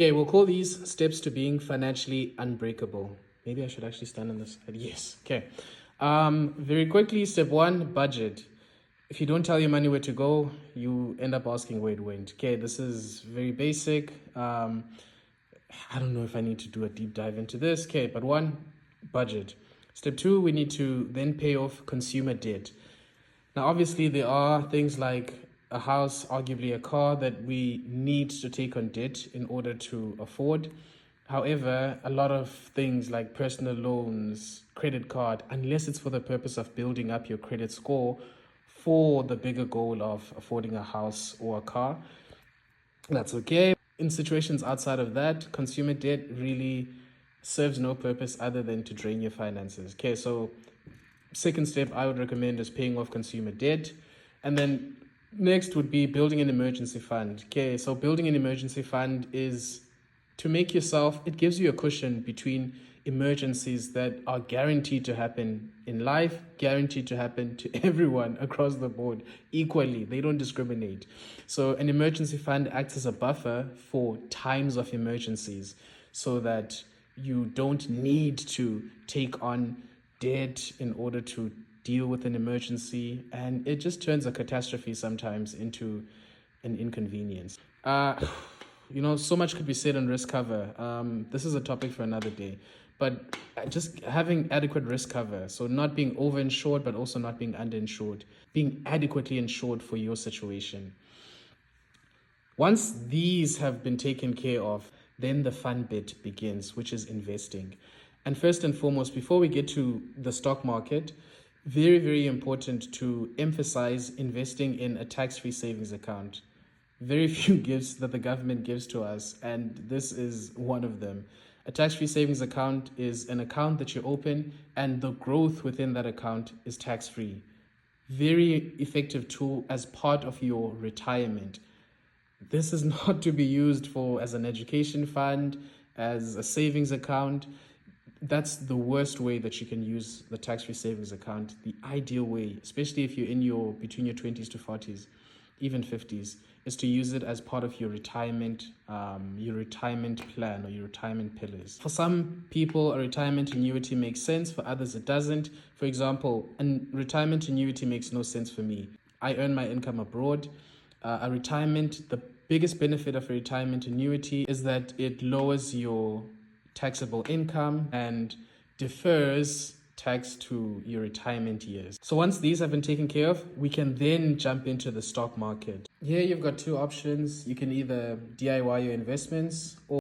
Okay, we'll call these steps to being financially unbreakable. Maybe I should actually stand on this side. Yes. Okay. Very quickly, step one, budget. If you don't tell your money where to go, you end up asking where it went. Okay, this is very basic. I don't know if I need to do a deep dive into this. Okay, but one, budget. Step two, we need to then pay off consumer debt. Now, obviously, there are things like a house, arguably a car, that we need to take on debt in order to afford. However, a lot of things like personal loans, credit card, unless it's for the purpose of building up your credit score for the bigger goal of affording a house or a car, that's okay. In situations outside of that, consumer debt really serves no purpose other than to drain your finances. Okay, so second step I would recommend is paying off consumer debt. And then next would be building an emergency fund. Okay, so building an emergency fund is to make yourself, it gives you a cushion between emergencies that are guaranteed to happen in life, guaranteed to happen to everyone across the board equally. They don't discriminate. So an emergency fund acts as a buffer for times of emergencies so that you don't need to take on debt in order to deal with an emergency, and it just turns a catastrophe sometimes into an inconvenience. So much could be said on risk cover. This is a topic for another day, but just having adequate risk cover, so not being overinsured but also not being underinsured, being adequately insured for your situation. Once these have been taken care of, then the fun bit begins, which is investing. And first and foremost, before we get to the stock market, very, very important to emphasize investing in a tax-free savings account. Very few gifts that the government gives to us, and this is one of them. A tax-free savings account is an account that you open, and the growth within that account is tax-free. Very effective tool as part of your retirement. This is not to be used for as an education fund, as a savings account. That's the worst way that you can use the tax-free savings account. The ideal way, especially if you're in between your 20s to 40s, even 50s, is to use it as part of your retirement plan or your retirement pillars. For some people, a retirement annuity makes sense. For others, it doesn't. For example, a retirement annuity makes no sense for me. I earn my income abroad. The biggest benefit of a retirement annuity is that it lowers your taxable income and defers tax to your retirement years. So once these have been taken care of, we can then jump into the stock market. Here you've got two options. You can either DIY your investments or